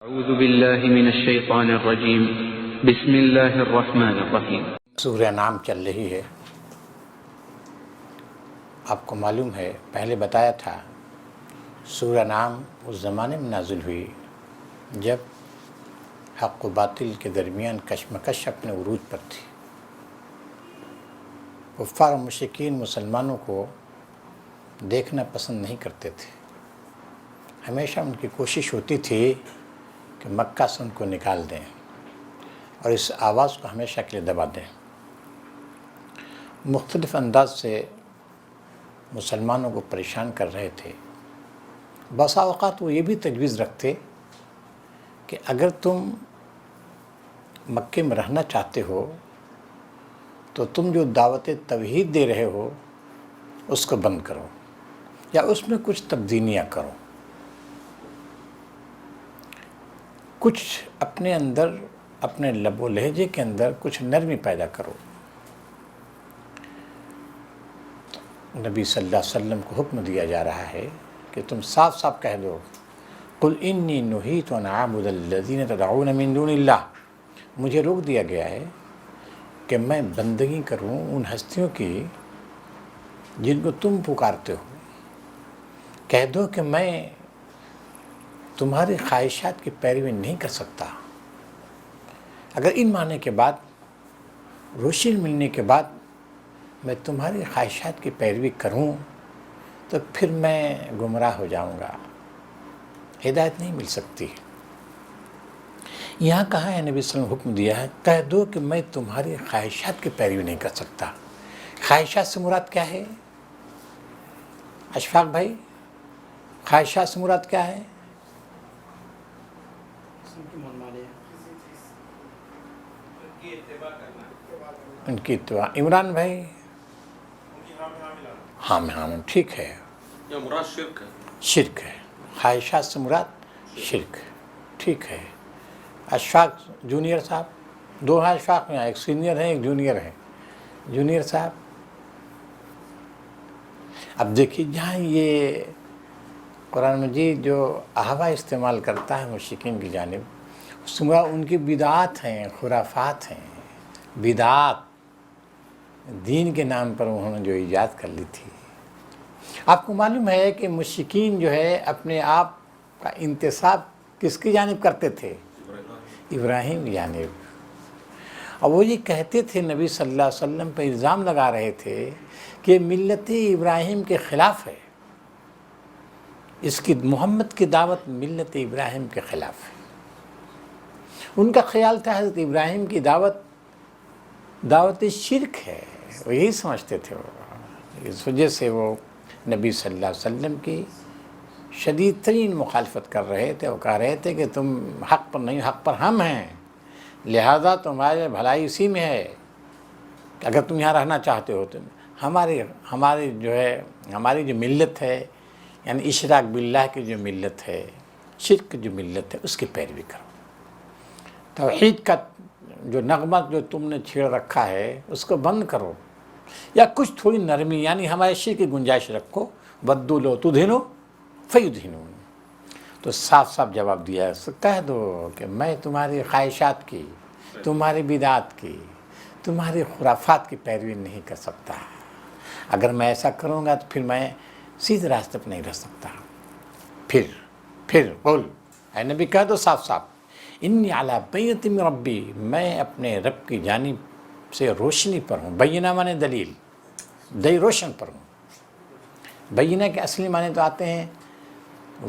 اعوذ باللہ من الشیطان الرجیم بسم اللہ الرحمن الرحیم۔ سورہ نام چل رہی ہے۔ آپ کو معلوم ہے، پہلے بتایا تھا، سورہ نام اس زمانے میں نازل ہوئی جب حق و باطل کے درمیان کشمکش اپنے عروج پر تھی۔ کفار و مشرکین مسلمانوں کو دیکھنا پسند نہیں کرتے تھے۔ ہمیشہ ان کی کوشش ہوتی تھی کہ مکہ سے ان کو نکال دیں اور اس آواز کو ہمیشہ کے لیے دبا دیں۔ مختلف انداز سے مسلمانوں کو پریشان کر رہے تھے۔ بسا اوقات وہ یہ بھی تجویز رکھتے کہ اگر تم مکے میں رہنا چاہتے ہو تو تم جو دعوت توحید دے رہے ہو اس کو بند کرو یا اس میں کچھ تبدیلیاں کرو، کچھ اپنے اندر، اپنے لب و لہجے کے اندر کچھ نرمی پیدا کرو۔ نبی صلی اللہ علیہ وسلم کو حکم دیا جا رہا ہے کہ تم صاف صاف کہہ دو، قل انی نہیت ان اعبد الذین تدعون من دون اللہ، مجھے روک دیا گیا ہے کہ میں بندگی کروں ان ہستیوں کی جن کو تم پکارتے ہو۔ کہہ دو کہ میں تمہاری خواہشات کی پیروی نہیں کر سکتا۔ اگر ان معنی کے بعد، روشنی ملنے کے بعد میں تمہاری خواہشات کی پیروی کروں تو پھر میں گمراہ ہو جاؤں گا، ہدایت نہیں مل سکتی۔ یہاں کہا ہے نبی صلی اللہ علیہ وسلم حکم دیا ہے، کہہ دو کہ میں تمہاری خواہشات کی پیروی نہیں کر سکتا۔ خواہشات سے مراد کیا ہے اشفاق بھائی؟ خواہشات سے مراد کیا ہے؟ ان کی اتباع۔ عمران بھائی؟ ہاں ٹھیک ہے، مراد شرک ہے۔ شرک ہے، خواہشات سے مراد شرک ہے، ٹھیک ہے۔ اشفاق جونیئر صاحب، دو ہیں اشفاق یہاں، ایک سینئر ہے ایک جونیئر ہے۔ جونیئر صاحب اب دیکھیے، جہاں یہ قرآن مجید جو احوا استعمال کرتا ہے مشرکین کی جانب، اس سے مراد ان کی بدعات ہیں، خرافات ہیں۔ بدعات دین کے نام پر انہوں نے جو ایجاد کر لی تھی۔ آپ کو معلوم ہے کہ مشرکین جو ہے اپنے آپ کا انتساب کس کی جانب کرتے تھے؟ ابراہیم کی جانب۔ اور وہ یہ کہتے تھے، نبی صلی اللہ علیہ وسلم پہ الزام لگا رہے تھے کہ ملت ابراہیم کے خلاف ہے، اس کی محمد کی دعوت ملت ابراہیم کے خلاف ہے۔ ان کا خیال تھا حضرت ابراہیم کی دعوت شرک ہے، وہ یہی سمجھتے تھے۔ اس وجہ سے وہ نبی صلی اللہ علیہ وسلم کی شدید ترین مخالفت کر رہے تھے۔ وہ کہہ رہے تھے کہ تم حق پر نہیں، حق پر ہم ہیں، لہذا تمہارے بھلائی اسی میں ہے کہ اگر تم یہاں رہنا چاہتے ہو تو ہماری جو ملت ہے، یعنی اشراک باللہ کی جو ملت ہے، شرک جو ملت ہے، اس کی پیروی کرو۔ توحید کا جو نغمہ جو تم نے چھیڑ رکھا ہے اس کو بند کرو، یا کچھ تھوڑی نرمی، یعنی ہمارے شرک کی گنجائش رکھو۔ بدو لو تدہنو فیدہنون، تو صاف صاف جواب دیا ہے، کہہ دو کہ میں تمہاری خواہشات کی، تمہاری بدعات کی، تمہاری خرافات کی پیروی نہیں کر سکتا۔ اگر میں ایسا کروں گا تو پھر میں سیدھے راستے پر نہیں رہ سکتا۔ پھر قل، اے نبی کہہ دو صاف صاف، انی علی بینۃ من ربی، میں اپنے رب کی جانب سے روشنی پر ہوں۔ بینہ مانے دلیل، روشن پر ہوں۔ بینہ کے اصلی معنی تو آتے ہیں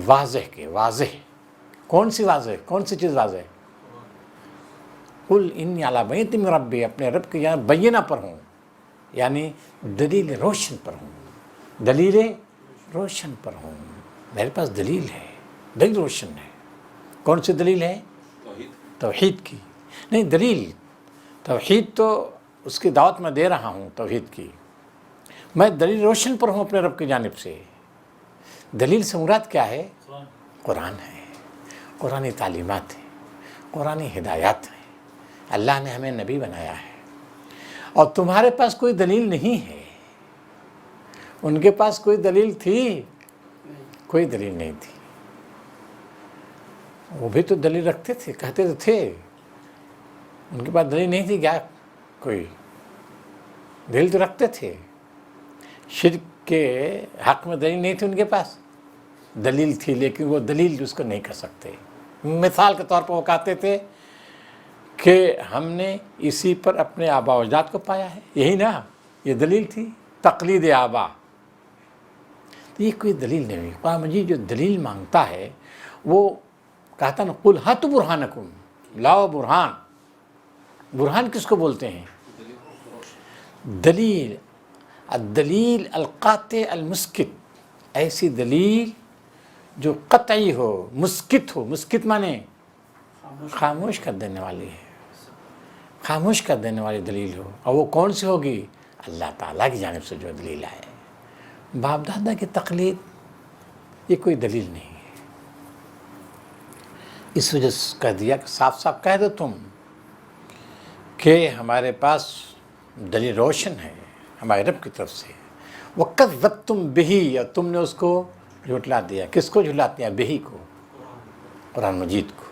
واضح کے، واضح۔ کون سی واضح؟ کون سی چیز واضح؟ قل انی علی بینۃ من ربی، اپنے رب کی جانب بینہ پر ہوں، یعنی دلیل روشن پر ہوں، دلیل روشن پر ہوں۔ میرے پاس دلیل ہے، دلیل روشن ہے۔ کون سی دلیل ہے؟ توحید کی نہیں، دلیل توحید تو اس کی دعوت میں دے رہا ہوں، توحید کی میں دلیل روشن پر ہوں اپنے رب کی جانب سے۔ دلیل سے مراد کیا ہے؟ قرآن ہے، قرآنی تعلیمات ہیں، قرآنی ہدایات ہیں۔ اللہ نے ہمیں نبی بنایا ہے، اور تمہارے پاس کوئی دلیل نہیں ہے۔ ان کے پاس کوئی دلیل تھی؟ کوئی دلیل نہیں تھی۔ وہ بھی تو دلیل رکھتے تھے، کہتے تو تھے، ان کے پاس دلیل نہیں تھی کیا؟ کوئی دلیل تو رکھتے تھے، شرک کے حق میں دلیل نہیں تھی ان کے پاس، دلیل تھی لیکن وہ دلیل اس کو نہیں کر سکتے۔ مثال کے طور پر وہ کہتے تھے کہ ہم نے اسی پر اپنے آبا و اجداد کو پایا ہے، یہی نا، یہ دلیل تھی، تقلید آبا۔ تو یہ کوئی دلیل نہیں ہوئی۔ قرآن مجید جو دلیل مانگتا ہے وہ کہتا نا قل ہاتوا برہانکم، لاؤ برہان۔ برہان کس کو بولتے ہیں؟ دلیل، الدلیل القاطع المسکت، ایسی دلیل جو قطعی ہو، مسکت ہو۔ مسکت مانے خاموش کر دینے والی ہے، خاموش کر دینے والی دلیل ہو۔ اور وہ کون سی ہوگی؟ اللہ تعالیٰ کی جانب سے جو دلیل آئے۔ باپ دادا کی تقلید یہ کوئی دلیل نہیں ہے۔ اس وجہ سے کہہ دیا کہ صاف صاف کہہ دو تم کہ ہمارے پاس دلیل روشن ہے ہمارے رب کی طرف سے۔ وَكَذَّبْتُمْ بِهِ، اور تم نے اس کو جھٹلا دیا۔ کس کو جھٹلا دیا؟ بہی کو، قرآن مجید کو۔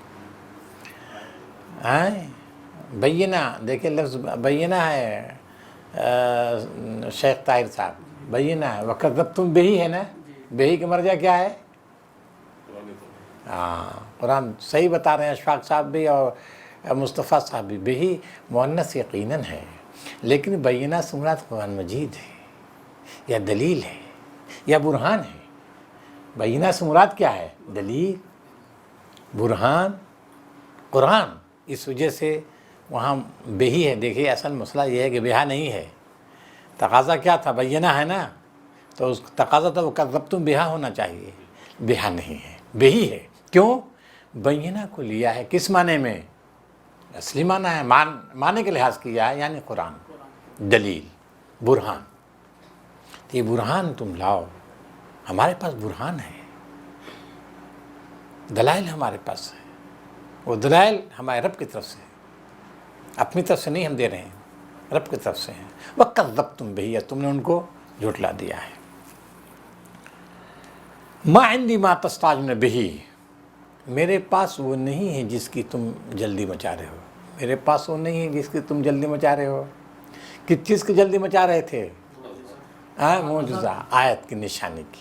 بینہ، دیکھیں لفظ بینہ ہے شیخ طاہر صاحب، بینہ ہے۔ وَكَذَّبْتُمْ بِهِ ہے نا، بہی کا مرجع کیا ہے؟ قرآن صحیح بتا رہے ہیں اشفاق صاحب بھی اور مصطفیٰ صاحب بھی۔ بہی مؤنث یقیناً ہے، لیکن بینہ سے مراد قرآن مجید ہے یا دلیل ہے یا برہان ہے۔ بینہ سے مراد کیا ہے؟ دلیل، برہان، قرآن۔ اس وجہ سے وہاں بہی ہے۔ دیکھیے اصل مسئلہ یہ ہے کہ بہا نہیں ہے، تقاضا کیا تھا؟ بینہ ہے نا، تو اس تقاضا تو وَكَذَّبْتُمْ بِهَا ہونا چاہیے، بہا نہیں ہے، بہی ہے۔ کیوں؟ بینہ کو لیا ہے کس معنی میں؟ اصلی معنی ہے، معنی کے لحاظ کیا ہے، یعنی قرآن، دلیل، برہان۔ تو یہ برہان تم لاؤ، ہمارے پاس برہان ہے، دلائل ہمارے پاس ہے۔ وہ دلائل ہمارے رب کی طرف سے، اپنی طرف سے نہیں ہم دے رہے ہیں، رب کی طرف سے ہیں۔ وَكَذَّبْتُمْ بِهِ، تم نے ان کو جھٹلا دیا ہے۔ مَا عِنْدِي مَا تَسْتَعْجِلُونَ بِهِ، میرے پاس وہ نہیں ہے جس کی تم جلدی مچا رہے ہو، میرے پاس وہ نہیں ہے جس کی تم جلدی مچا رہے ہو۔ کس چیز کی جلدی مچا رہے تھے؟ معجزہ، آیت کی، نشانی کی۔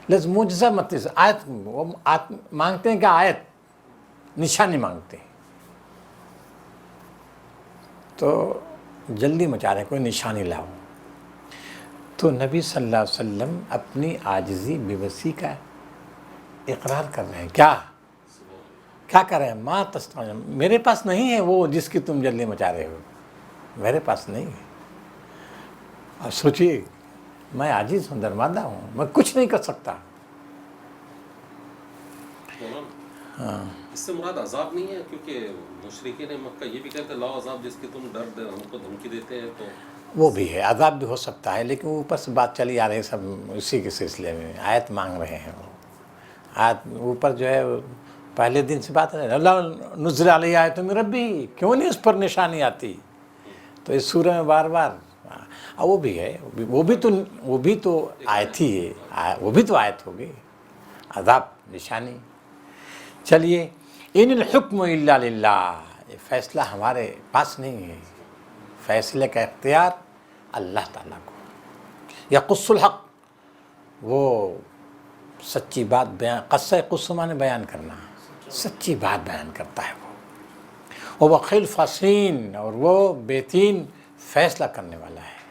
لفظ معجزہ مت، آیت مانگتے ہیں کہ آیت، نشانی مانگتے ہیں، تو جلدی مچا رہے ہیں، کوئی نشانی لاؤ۔ تو نبی صلی اللہ علیہ وسلم اپنی عاجزی، بے بسی کا اقرار کر رہے ہیں۔ کیا کر رہے ہیں؟ ما تستعجلون، میرے پاس نہیں ہے وہ جس کی تم جلدی مچا رہے ہو، میرے پاس نہیں ہے۔ اور سوچیے، میں عاجز ہوں، درماندہ ہوں، میں کچھ نہیں کر سکتا۔ اس سے مراد عذاب نہیں ہے، کیونکہ مشرکین مکہ یہ بھی کہتے ہیں لاؤ عذاب جس کی تم ڈر ہم کو دھمکی دیتے ہیں، تو وہ بھی ہے، عذاب بھی ہو سکتا ہے، لیکن وہ اوپر سے بات چلی آ رہی ہے، سب اسی کے سلسلے میں آیت مانگ رہے ہیں۔ وہ آیت اوپر جو ہے پہلے دن سے بات ہے، اللہ نزل علیہ آیۃ من ربی، کیوں نہیں اس پر نشانی آتی؟ تو اس سورہ میں بار بار وہ بھی ہے، وہ بھی تو آیت ہی ہے، وہ بھی تو آیت ہوگی، عذاب، نشانی۔ چلیے، ان الحکم الا للہ، یہ فیصلہ ہمارے پاس نہیں ہے، فیصلے کا اختیار اللہ تعالیٰ کو۔ یقص الحق، وہ سچی بات بیان، قصہ قص معنی بیان کرنا، سچی بات بیان کرتا ہے وہ وخیل فاصلین، اور وہ بہترین فیصلہ کرنے والا ہے،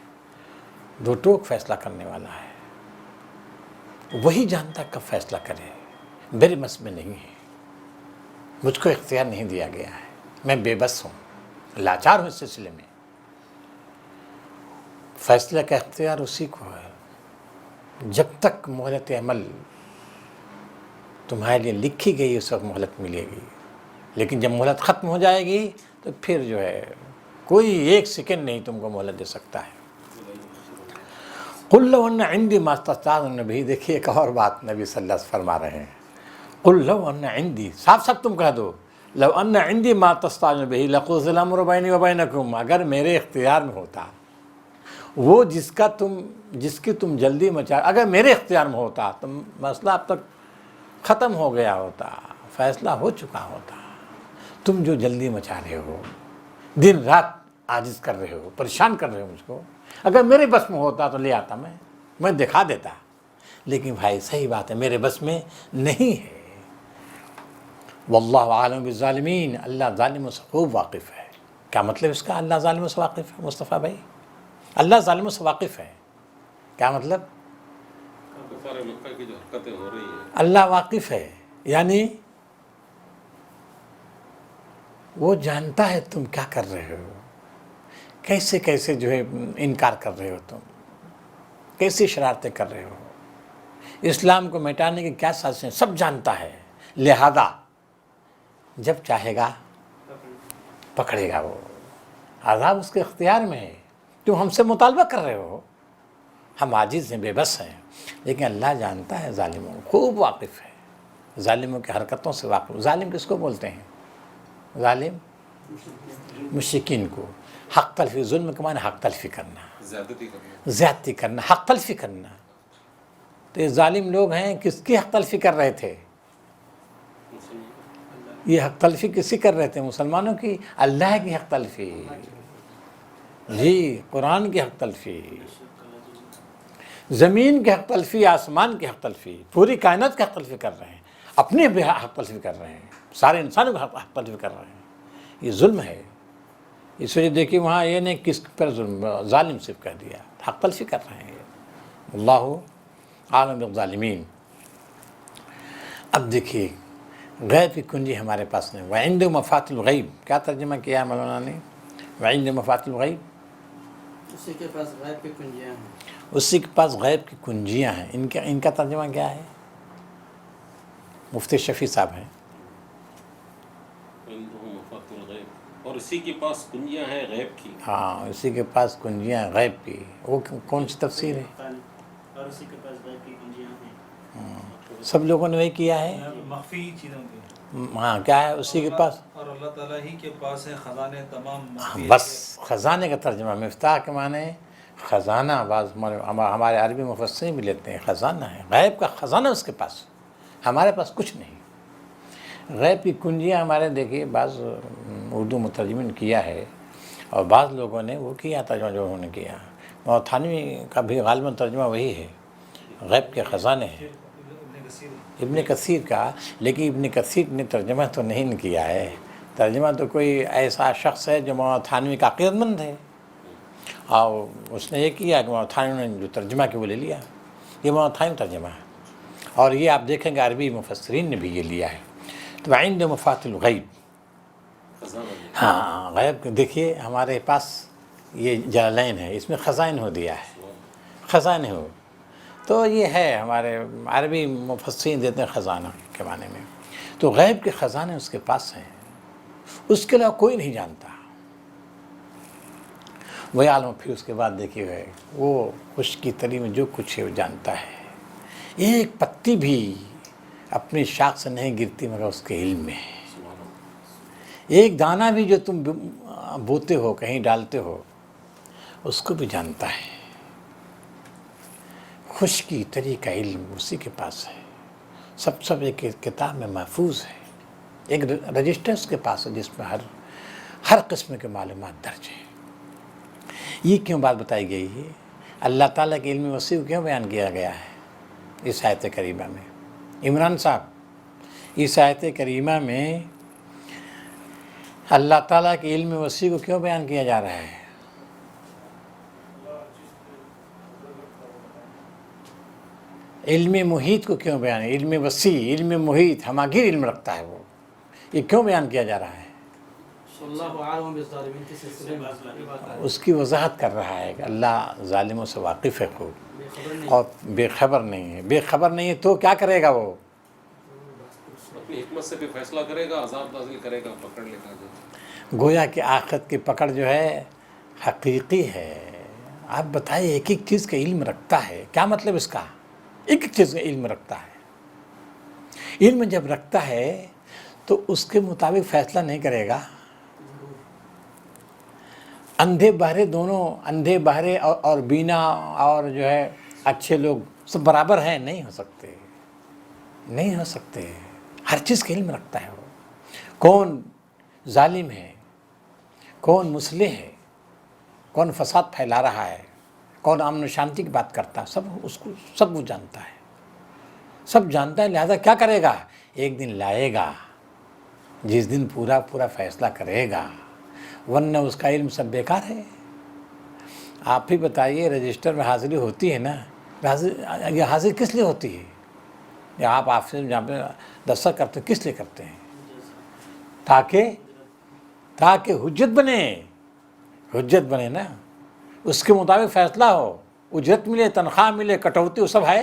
دو ٹوک فیصلہ کرنے والا ہے۔ وہی جانتا ہے کب فیصلہ کرے، میرے مس میں نہیں ہے، مجھ کو اختیار نہیں دیا گیا ہے، میں بے بس ہوں، لاچار ہوں اس سلسلے میں۔ فیصلے کا اختیار اسی کو ہے۔ جب تک مہلت عمل تمہارے لیے لکھی گئی اس وقت مہلت ملے گی، لیکن جب مہلت ختم ہو جائے گی تو پھر جو ہے کوئی ایک سیکنڈ نہیں تم کو مہلت دے سکتا ہے۔ قل لو ان عندی ما استطعتم به، دیکھیے ایک اور بات نبی صلی اللہ علیہ وسلم فرما رہے ہیں، قل لو ان عندی، صاف صاف تم کہہ دو، لو ان عندی ما تستعجلون به لقضی الامر بینی و بینکم، اگر میرے اختیار میں ہوتا وہ جس کی تم جلدی مچا، اگر میرے اختیار میں ہوتا تو مسئلہ اب تک ختم ہو گیا ہوتا، فیصلہ ہو چکا ہوتا. تم جو جلدی مچا رہے ہو، دن رات عاجز کر رہے ہو، پریشان کر رہے ہو مجھ کو. اگر میرے بس میں ہوتا تو لے آتا، میں دکھا دیتا. لیکن بھائی صحیح بات ہے، میرے بس میں نہیں ہے. واللہ عالم بالظالمین، اللہ ظالموں سے خوب واقف ہے. کیا مطلب اس کا؟ اللہ ظالموں سے واقف ہے مصطفیٰ بھائی، اللہ ظالموں سے واقف ہے. کیا مطلب؟ کفار مکہ کی جو حرکتیں ہو رہی ہیں، اللہ واقف ہے، یعنی وہ جانتا ہے تم کیا کر رہے ہو، کیسے کیسے جو ہے انکار کر رہے ہو، تم کیسی شرارتیں کر رہے ہو، اسلام کو مٹانے کی کیا سازشیں، سب جانتا ہے. لہذا جب چاہے گا پکڑے گا. وہ عذاب اس کے اختیار میں ہے. تم ہم سے مطالبہ کر رہے ہو، ہم عاجز ہیں، بے بس ہیں، لیکن اللہ جانتا ہے ظالموں کو، خوب واقف ہے، ظالموں کی حرکتوں سے واقف. ظالم کس کو بولتے ہیں؟ ظالم مشرکین کو. حق تلفی، ظلم کے معنی حق تلفی کرنا، زیادتی کرنا، حق تلفی کرنا. تو یہ ظالم لوگ ہیں، کس کی حق تلفی کر رہے تھے؟ یہ حق تلفی کسی کر رہے تھے؟ مسلمانوں کی، اللہ کی حق تلفی. جی، قرآن کی حق تلفی، زمین کی حق تلفی، آسمان کی حق تلفی، پوری کائنات کی حق تلفی کر رہے ہیں. اپنے بھی حق تلفی کر رہے ہیں، سارے انسانوں کو حق تلفی کر رہے ہیں. یہ ظلم ہے. اس وجہ دیکھیے وہاں یہ نہیں کس پر ظلم، ظالم صرف کہہ دیا، حق تلفی کر رہے ہیں. اللہ عالم بالظالمین. اب دیکھیے غیب کی کنجی ہمارے پاس نہیں. وعنده مفاتیح الغیب، کیا ترجمہ کیا ہے مولانا نے؟ وعنده مفاتیح الغیب، اسی کے پاس غیب کی کنجیاں ہیں. اسی کے پاس غیب کی کنجیاں ہیں. ان کا ترجمہ کیا ہے؟ مفتی شفیع صاحب ہیں. اور اسی کے پاس کنجیاں ہیں غیب کی. ہاں، اسی کے پاس کنجیاں غیب کی. وہ کون سی تفسیر ہے؟ اور اسی کے پاس غیب کی کنجیاں ہیں. سب لوگوں نے وہی کیا ہے. مخفی چیزوں کے. ہاں، کیا ہے اسی کے پاس؟ اور اللہ تعالیٰ ہی کے پاس ہے خزانے تمام مخفی. بس خزانے کا ترجمہ. مفتاح کے معنی خزانہ. بعض ہمارے عربی مفسرین بھی لیتے ہیں خزانہ ہے، غیب کا خزانہ اس کے پاس. ہمارے پاس کچھ نہیں. غیب کی کنجیاں ہمارے دیکھیے بعض اردو مترجمین کیا ہے، اور بعض لوگوں نے وہ کیا ترجمہ جو انہوں نے کیا. اور تھانوی کا بھی غالباً ترجمہ وہی ہے، غیب کے خزانے ہیں. ابن کثیر کا، لیکن ابن کثیر نے ترجمہ تو نہیں کیا ہے. ترجمہ تو کوئی ایسا شخص ہے جو مولانا تھانوی کا عقیدت مند ہے، اور اس نے یہ کیا کہ مولانا تھانوی نے جو ترجمہ کیا وہ لے لیا. یہ مولانا تھانوی ترجمہ ہے، اور یہ آپ دیکھیں گے عربی مفسرین نے بھی یہ لیا ہے. تو عند مفاتیح الغیب، ہاں غیب دیکھیے ہمارے پاس یہ جلالین ہے، اس میں خزائن ہو دیا ہے، خزانے ہو. تو یہ ہے ہمارے عربی مفسرین دیتے ہیں خزانہ کے معنی میں. تو غیب کے خزانے اس کے پاس ہیں، اس کے علاوہ کوئی نہیں جانتا. وہی عالم. پھر اس کے بعد دیکھیے وہ خشکی تری میں جو کچھ ہے وہ جانتا ہے. ایک پتی بھی اپنی شاخ سے نہیں گرتی مگر اس کے علم میں ہے. ایک دانہ بھی جو تم بوتے ہو، کہیں ڈالتے ہو، اس کو بھی جانتا ہے. خشکی تری کا علم اسی کے پاس ہے. سب ایک کتاب میں محفوظ ہے، ایک رجسٹر اس کے پاس ہے جس میں ہر قسم کے معلومات درج ہیں. یہ کیوں بات بتائی گئی ہے؟ اللہ تعالیٰ کے علم وسیع کیوں بیان کیا گیا ہے اس آیت کریمہ میں؟ عمران صاحب، اس آیت کریمہ میں اللہ تعالیٰ کے علم وسیع کو کیوں بیان کیا جا رہا ہے؟ علم محیط کو کیوں بیان ہے؟ علم وسیع، علم محیط، ہماگیر علم رکھتا ہے وہ. یہ کیوں بیان کیا جا رہا ہے؟ اللہ عالم بالظالمین کے سلسلے میں اس کی وضاحت کر رہا ہے کہ اللہ ظالموں سے واقف ہے خوب، بے خبر نہیں. اور بے خبر نہیں ہے. بے خبر نہیں ہے تو کیا کرے گا؟ وہ اپنی حکمت سے بھی فیصلہ کرے گا، عذاب نازل کرے گا، پکڑ لے گا. گویا کہ آخرت کی پکڑ جو ہے حقیقی ہے. آپ بتائیے، ایک ایک چیز کا علم رکھتا ہے. کیا مطلب اس کا؟ ایک ایک چیز کا علم رکھتا ہے. علم جب رکھتا ہے تو اس کے مطابق فیصلہ نہیں کرے گا. اندھے بہرے دونوں، اندھے بہرے اور بینا اور جو ہے اچھے لوگ سب برابر ہیں؟ نہیں ہو سکتے، نہیں ہو سکتے. ہر چیز کا علم رکھتا ہے وہ، کون ظالم ہے، کون مصلح ہے، کون فساد پھیلا رہا ہے، کون امن و شانتی کی بات کرتا ہے، سب وہ جانتا ہے، سب جانتا ہے. لہذا کیا کرے گا؟ ایک دن لائے گا جس دن پورا فیصلہ کرے گا، ورنہ اس کا علم سب بیکار ہے. آپ ہی بتائیے، رجسٹر میں حاضری ہوتی ہے نا، یہ حاضری کس لیے ہوتی ہے؟ یا آپ آفس میں جہاں پہ دستخط کرتے ہیں کس لیے کرتے ہیں؟ تاکہ حجت بنے نا، اس کے مطابق فیصلہ ہو، اجرت ملے، تنخواہ ملے، کٹوتی، وہ سب ہے،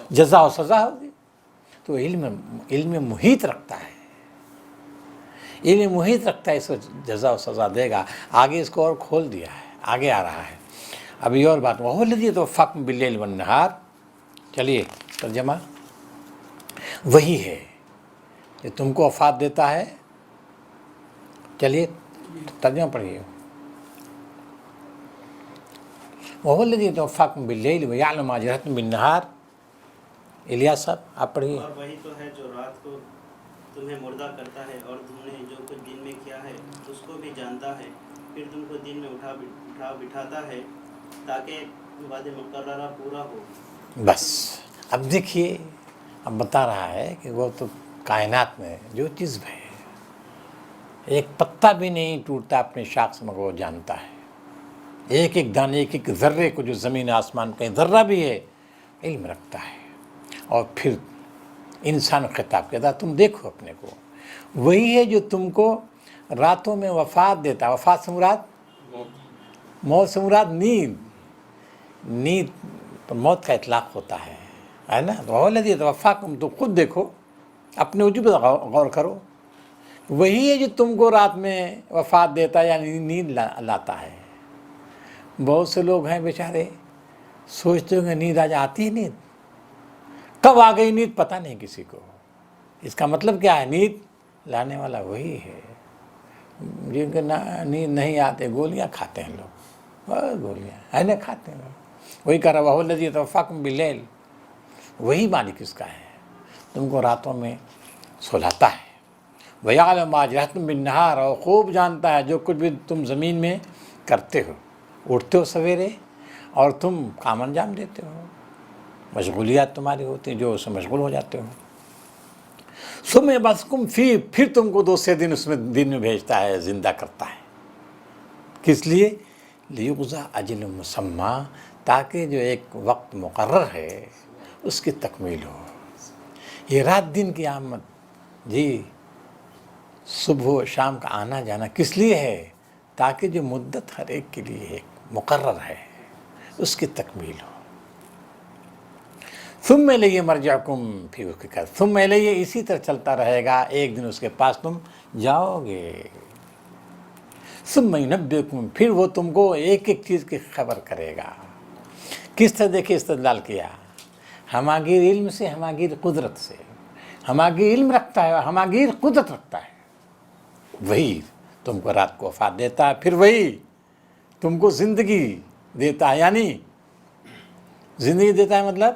جزا و سزا ہوگی. تو علم محیط رکھتا ہے، اس کو جزا و سزا دے گا. آگے اس کو اور کھول دیا ہے، آگے آ رہا ہے. اب یہ اور بات، وَهُوَ الَّذِي يَتَوَفَّاكُم بِاللَّيْلِ وَالنَّهَارِ. چلیے ترجمہ، وہی ہے کہ تم کو وفات دیتا ہے. چلیے ترجمہ پڑھیے. وَهُوَ الَّذِي يَتَوَفَّاكُم بِاللَّيْلِ وَيَعْلَمُ مَا جَرَحْتُم بِالنَّهَارِ. الیاس صاحب آپ پڑھیے. اور وہی تو ہے جو رات کو تمہیں مردہ کرتا ہے اور تم نے جو کچھ دن میں کیا ہے اس کو بھی جانتا ہے، پھر تم کو دن میں اٹھا بٹھاتا ہے تاکہ وعد مقررہ پورا ہو. بس اب دیکھیے، اب بتا رہا ہے کہ وہ تو کائنات میں جو چیز ہے، ایک پتا بھی نہیں ٹوٹتا اپنے شاخ سے مگر وہ جانتا ہے. ایک دانے، ایک ذرے کو، جو زمین آسمان کا ذرہ بھی ہے، علم رکھتا ہے. اور پھر انسان خطاب کہتا ہے، تم دیکھو اپنے کو. وہی ہے جو تم کو راتوں میں وفات دیتا ہے. وفات سے مراد، موت سے مراد نیند پر موت کا اطلاق ہوتا ہے نا. وَهُوَ الَّذِي يَتَوَفَّاكُم. تو خود دیکھو، اپنے وجود پر غور کرو. وہی ہے جو تم کو رات میں وفات دیتا ہے، یعنی نیند لاتا ہے. بہت سے لوگ ہیں بیچارے سوچتے ہوں گے نیند آج آتی ہے، نیند کب آ گئی نیند پتہ نہیں کسی کو. اس کا مطلب کیا ہے؟ نیند لانے والا وہی ہے. جن کو نیند نہیں آتے گولیاں کھاتے ہیں لوگ، گولیاں ہے نا کھاتے ہیں لوگ. وہی کہہ رہا ہے وَهُوَ الَّذِي يَتَوَفَّاكُم بِاللَّيْلِ. وہی مالک اس کا ہے، تم کو راتوں میں سلاتا ہے. وَيَعْلَمُ مَا جَرَحْتُم بِالنَّهَارِ. اور خوب جانتا ہے جو کچھ بھی تم زمین میں کرتے ہو. اٹھتے ہو سویرے اور تم کام انجام دیتے ہو، مشغولیات تمہاری ہوتی ہیں، جو اس میں مشغول ہو جاتے ہو. ثُمَّ يَبْعَثُكُمْ فِيهِ. پھر تم کو دوسرے دن اس میں دن میں بھیجتا ہے، زندہ کرتا ہے. کس لیے؟ لِيُقْضَىٰ أَجَلٌ مُّسَمًّى. تاکہ جو ایک وقت مقرر ہے اس کی تکمیل ہو. یہ رات دن کی آمد، جی صبح و شام کا آنا جانا کس لیے ہے؟ تاکہ جو مدت ہر ایک کے لیے ایک مقرر ہے اس کی تکمیل ہو. ثم الیہ مرجعکم. پھر اس کے بعد ثم الیہ، اسی طرح چلتا رہے گا. ایک دن اس کے پاس تم جاؤ گے. ثم ینبئکم. پھر وہ تم کو ایک ایک چیز کی خبر کرے گا. کس طرح دیکھیں استدلال کیا، ہماگیر علم سے، ہماگیر قدرت سے. ہماگیر علم رکھتا ہے، ہماگیر قدرت رکھتا ہے. وہی تم کو رات کو وفات دیتا ہے، پھر وہی تم کو زندگی دیتا ہے. یعنی زندگی دیتا ہے مطلب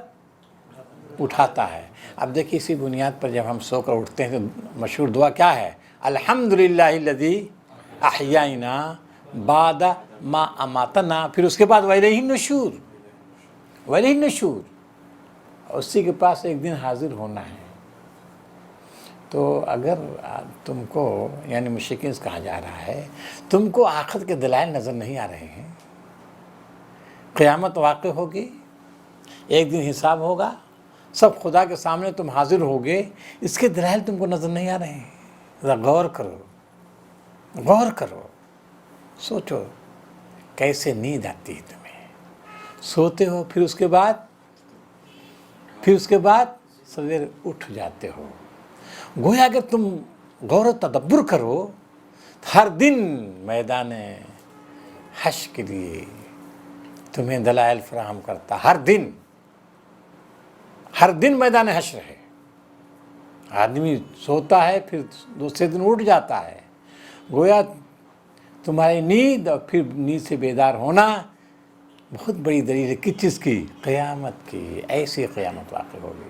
اٹھاتا ہے. اب دیکھیے اسی بنیاد پر جب ہم سو کر اٹھتے ہیں تو مشہور دعا کیا ہے؟ الحمدللہ الذی احیینا بعد ما اماتنا. پھر اس کے بعد وَإِلَيْهِ النُّشُورُ. وَإِلَيْهِ النُّشُورُ. اسی کے پاس ایک دن حاضر ہونا ہے. تو اگر تم کو، یعنی مشرکین سے کہا جا رہا ہے، تم کو آخرت کے دلائل نظر نہیں آ رہے ہیں، قیامت واقع ہوگی، ایک دن حساب ہوگا، سب خدا کے سامنے تم حاضر ہوگے، اس کے دلائل تم کو نظر نہیں آ رہے ہیں. ذرا غور کرو، سوچو کیسے نیند آتی ہے تمہیں. سوتے ہو، پھر اس کے بعد سویرے اٹھ جاتے ہو. گویا اگر تم غور و تدبر کرو، ہر دن میدان حشر کے لیے تمہیں دلائل فراہم کرتا. ہر دن میدان حشر ہے. آدمی سوتا ہے، پھر دوسرے دن اٹھ جاتا ہے. گویا تمہاری نیند اور پھر نیند سے بیدار ہونا بہت بڑی دلیل ہے. کس چیز کی؟ قیامت کی. ایسی قیامت واقع ہوگی.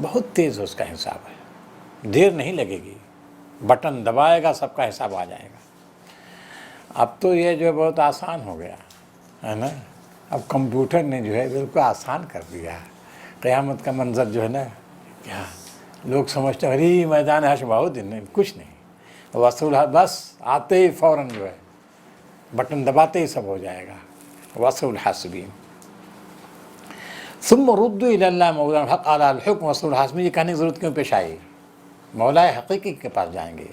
بہت تیز اس کا حساب ہے، دیر نہیں لگے گی، بٹن دبائے گا سب کا حساب آ جائے گا۔ اب تو یہ جو ہے بہت آسان ہو گیا ہے نا، اب کمپیوٹر نے جو ہے بالکل آسان کر دیا۔ قیامت کا منظر جو ہے نا، کیا لوگ سمجھتے ہیں ارے میدان حشر بہت دن نہیں، کچھ نہیں، وصول بس آتے ہی فوراً جو ہے بٹن دباتے ہی سب ہو جائے گا۔ وصول حاسبین ثم ردوا الی اللہ مولانا الحق اعلی الحکم وصول حاسبین، یہ کہنے کی ضرورت کیوں پیش آئی؟ مولا حقیقی کے پاس جائیں گے،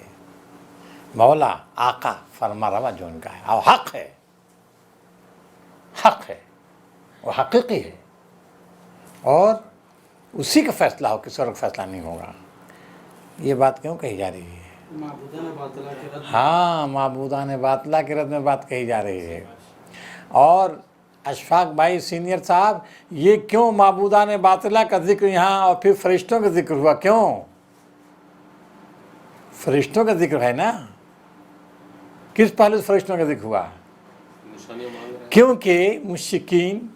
مولا آقا فرما روا جو ان کا ہے، اور حق ہے، حق ہے، وہ حقیقی ہے، اور اسی کا فیصلہ ہو، کسی اور کا فیصلہ نہیں ہوگا۔ یہ بات کیوں کہی جا رہی ہے؟ معبودان باطلہ کے رد ہاں، معبودان باطلہ کے رد میں بات کہی جا رہی ہے۔ اور اشفاق بھائی سینئر صاحب، یہ کیوں معبودان باطلہ کا ذکر یہاں اور پھر فرشتوں کا ذکر ہوا؟ کیوں؟ فرشتوں کا ذکر ہے نا، کس پہلو سے فرشتوں کا ذکر ہوا؟ نشانیاں مانگ رہے ہیں۔ کیونکہ مشرکین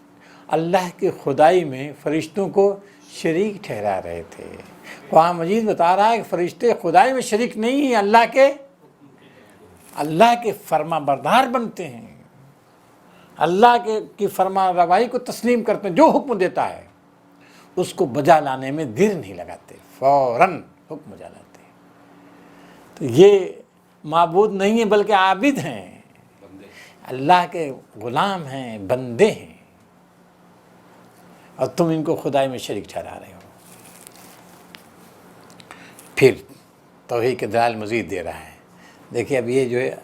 اللہ کی خدائی میں فرشتوں کو شریک ٹھہرا رہے تھے۔ قرآن مجید بتا رہا ہے کہ فرشتے خدائی میں شریک نہیں ہیں، اللہ کے فرما بردار بنتے ہیں، اللہ کی فرما روائی کو تسلیم کرتے ہیں، جو حکم دیتا ہے اس کو بجا لانے میں دیر نہیں لگاتے، فوراً حکم بجا لاتے ہیں۔ تو یہ معبود نہیں ہیں بلکہ عابد ہیں، اللہ کے غلام ہیں، بندے ہیں، اور تم ان کو خدائی میں شریک ٹھہرا رہے ہو۔ پھر توحید کے دلائل مزید دے رہا ہے۔ دیکھیے اب یہ جو ہے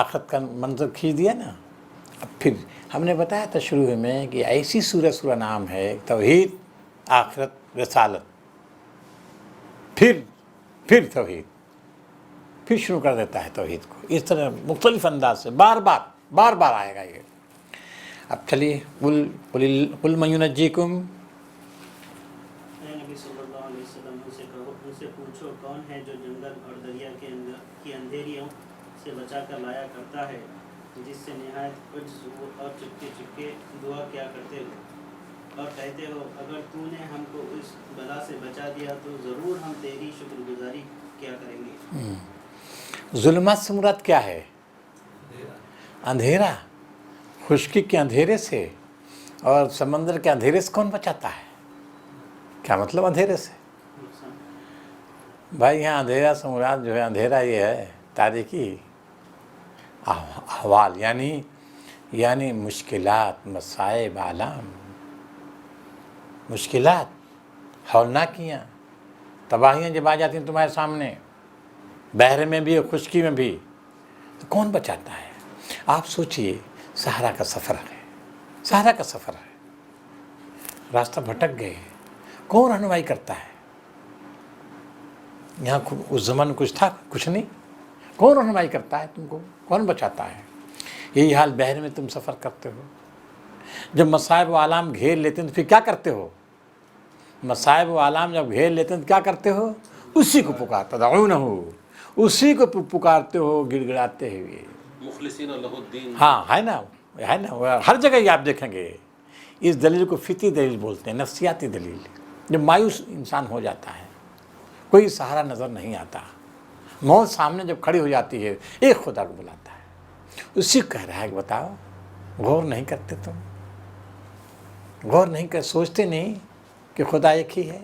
آخرت کا منظر کھینچ دیا نا۔ اب پھر ہم نے بتایا تھا شروع میں کہ ایسی سورہ نام ہے توحید، آخرت، رسالت، پھر توحید، پھر شروع کر دیتا ہے توحید کو، اس طرح مختلف انداز سے بار بار آئے گا یہ۔ اب چلیے قل من ینجیکم، اے نبی صلی اللہ علیہ وسلم ان سے کہو، ان سے پوچھو کون ہے جو جنگل اور دریا کی اندھیریوں سے بچا کر لایا کرتا ہے، جس سے نہایت عجز ہو اور چپکے دعا کیا کرتے ہو اور کہتے ہو اگر تو نے ہم کو اس بلا سے بچا دیا تو ضرور ہم تیری شکر گزاری کیا کریں گے۔ ظلمات سے مراد کیا ہے؟ اندھیرا، خشکی کے اندھیرے سے اور سمندر کے اندھیرے سے کون بچاتا ہے؟ کیا مطلب اندھیرے سے؟ بھائی یہاں اندھیرا سے مراد جو ہے، اندھیرا یہ ہے تاریکی احوال، یعنی مشکلات، مصائب، آلام، مشکلات، ہولناکیاں، تباہیاں جب آ جاتی ہیں تمہارے سامنے، بحر میں بھی اور خشکی میں بھی، تو کون بچاتا ہے؟ آپ سوچئے صحرا کا سفر ہے، راستہ بھٹک گئے، کون رہنمائی کرتا ہے؟ یہاں اس زمانے کچھ تھا؟ کچھ نہیں، کون رہنمائی کرتا ہے تم کو؟ کون بچاتا ہے؟ یہی حال بحر میں تم سفر کرتے ہو، جب مصائب و آلام گھیر لیتے ہیں تو پھر کیا کرتے ہو؟ مصائب و آلام جب گھیر لیتے ہیں تو کیا کرتے ہو؟ اسی کو پکارتے ہو، اسی کو پکارتے ہو گڑ گڑاتے ہوئے۔ مخلصین لہ الدین، ہاں ہے نا، ہر جگہ یہ آپ دیکھیں گے۔ اس دلیل کو فطری دلیل بولتے ہیں، نفسیاتی دلیل۔ جب مایوس انسان ہو جاتا ہے، کوئی سہارا نظر نہیں آتا، موت سامنے جب کھڑی ہو جاتی ہے، ایک خدا کو بلاتا ہے، اسی کو کہہ رہا ہے کہ بتاؤ غور نہیں کرتے تم؟ غور نہیں کر، سوچتے نہیں کہ خدا ایک ہی ہے؟